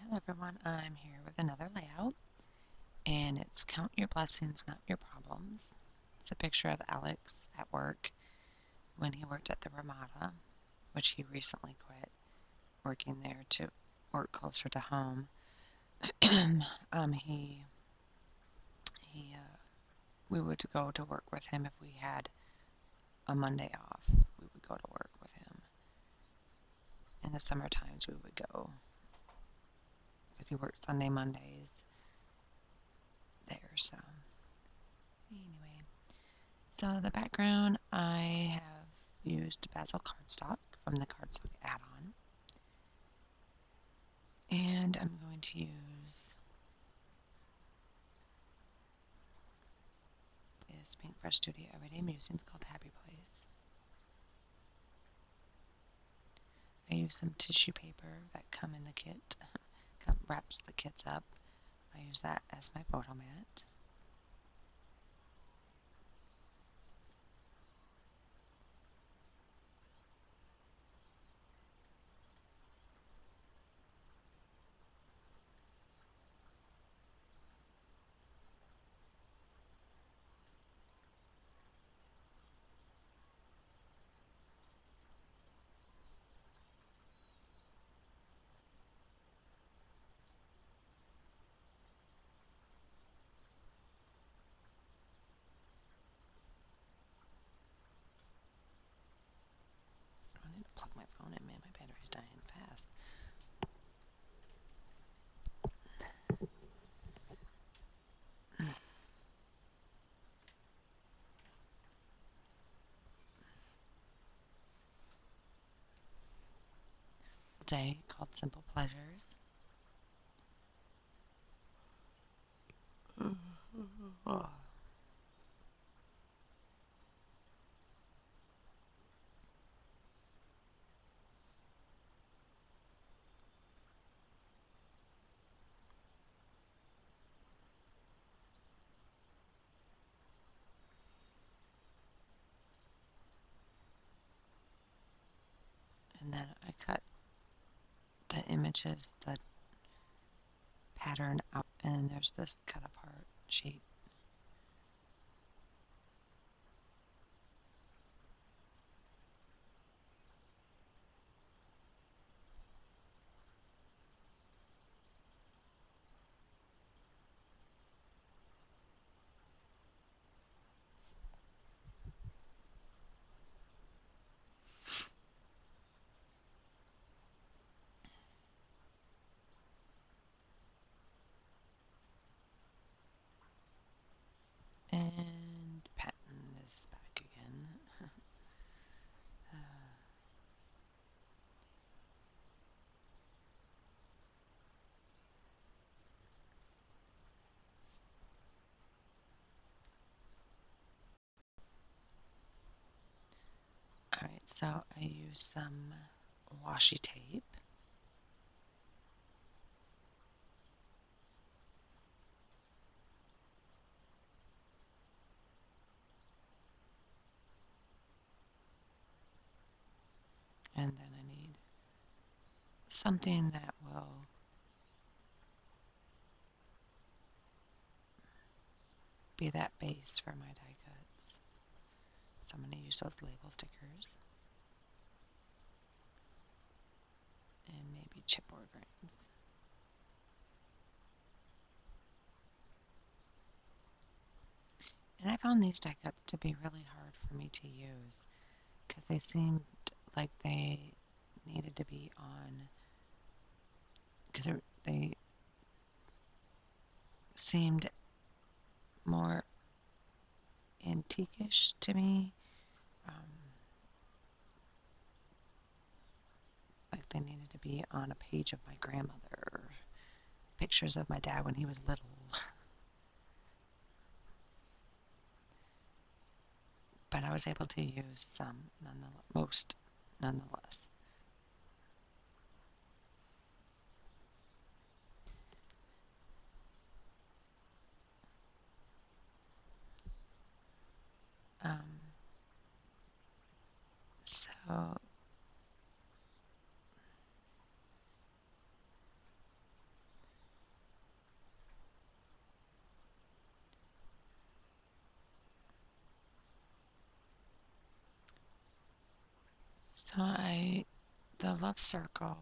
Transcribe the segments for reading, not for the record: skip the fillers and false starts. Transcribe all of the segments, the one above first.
Hello everyone, I'm here with another layout, and it's Count Your Blessings, Not Your Problems. It's a picture of Alex at work when he worked at the Ramada, which he recently quit working there to work closer to home. he we would go to work with him if we had a Monday off. We would go to work with him. In the summer times we would go because he worked Sunday, Mondays there. So anyway, so the background, I have used Basil cardstock from the cardstock add-on, and I'm going to use this Pink Fresh Studio Everyday Musings called Happy Place. I use some tissue paper that come in the kit, wraps the kits up. I use that as my photo mat. I need to plug my phone in, man. My battery's dying fast. Day called Simple Pleasures. And then I cut the images, the pattern out, and there's this cut apart sheet. And Patton is back again. Alright, so I use some washi tape. And then I need something that will be that base for my die cuts. So I'm going to use those label stickers and maybe chipboard rings. And I found these die cuts to be really hard for me to use because they seemed like they needed to be on, because they seemed more antique-ish to me. Like they needed to be on a page of my grandmother, pictures of my dad when he was little. But I was able to use some, most nonetheless. So The love circle.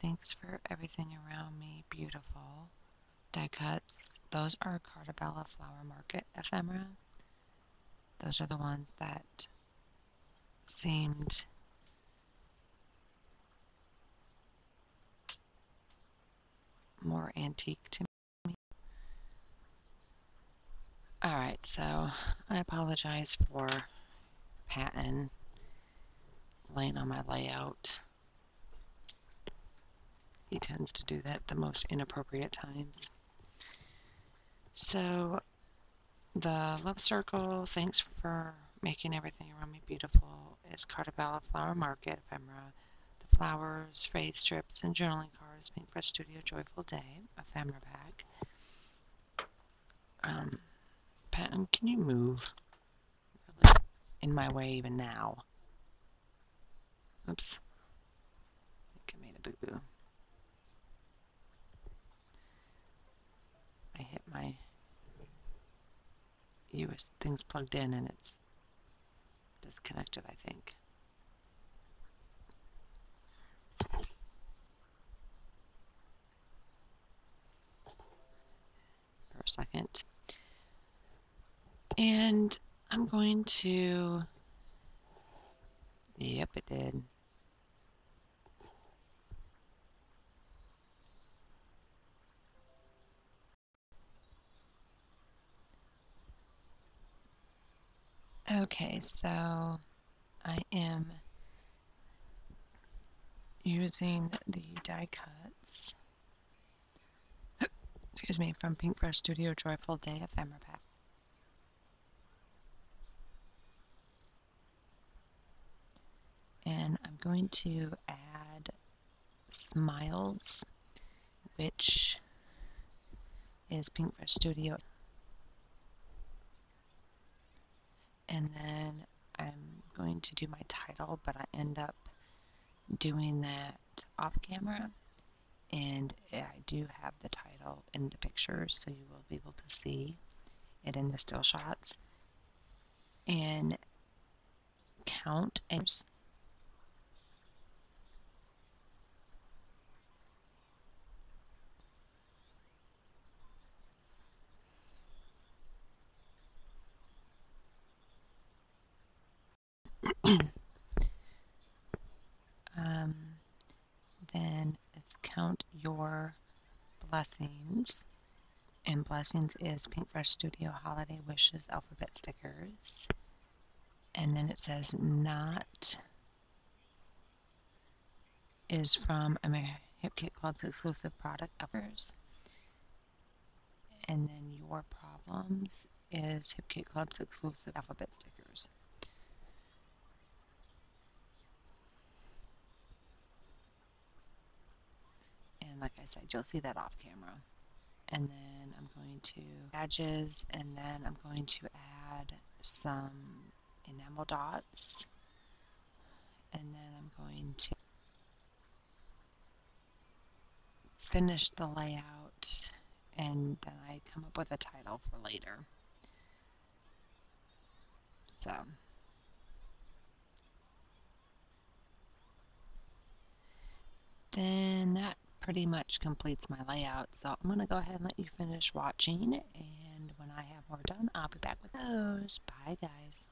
Thanks for everything around me. Beautiful. Die cuts. Those are Cartabella Flower Market ephemera. Those are the ones that seemed more antique to me. Alright, so I apologize for Patton laying on my layout. He tends to do that at the most inappropriate times. So, the love circle, thanks for making everything around me beautiful, is Cartabella Flower Market ephemera. The flowers, phrase strips, and journaling cards, Pink Fresh Studio Joyful Day ephemera pack. Patton, can you move? Really in my way even now. Oops. I think I made a boo-boo. I hit my US things plugged in and it's disconnected, I think. For a second. And I'm going to... Yep, it did. Okay, so I am using the die cuts, excuse me, from Pink Fresh Studio Joyful Day ephemera pack. And I'm going to add Smiles, which is Pink Fresh Studio. And then I'm going to do my title, but I end up doing that off camera. And I do have the title in the pictures, so you will be able to see it in the still shots. And count and then it's count your blessings. And blessings is Pink Fresh Studio Holiday Wishes alphabet stickers. And then it says not is from Hip Kit Club's exclusive product uppers. And then your problems is Hip Kit Club's exclusive alphabet stickers. And like I said, you'll see that off camera. And then I'm going to badges, and then I'm going to add some enamel dots, and then I'm going to finish the layout, and then I come up with a title for later. So then that pretty much completes my layout. So I'm going to go ahead and let you finish watching, and when I have more done, I'll be back with those. Bye, guys.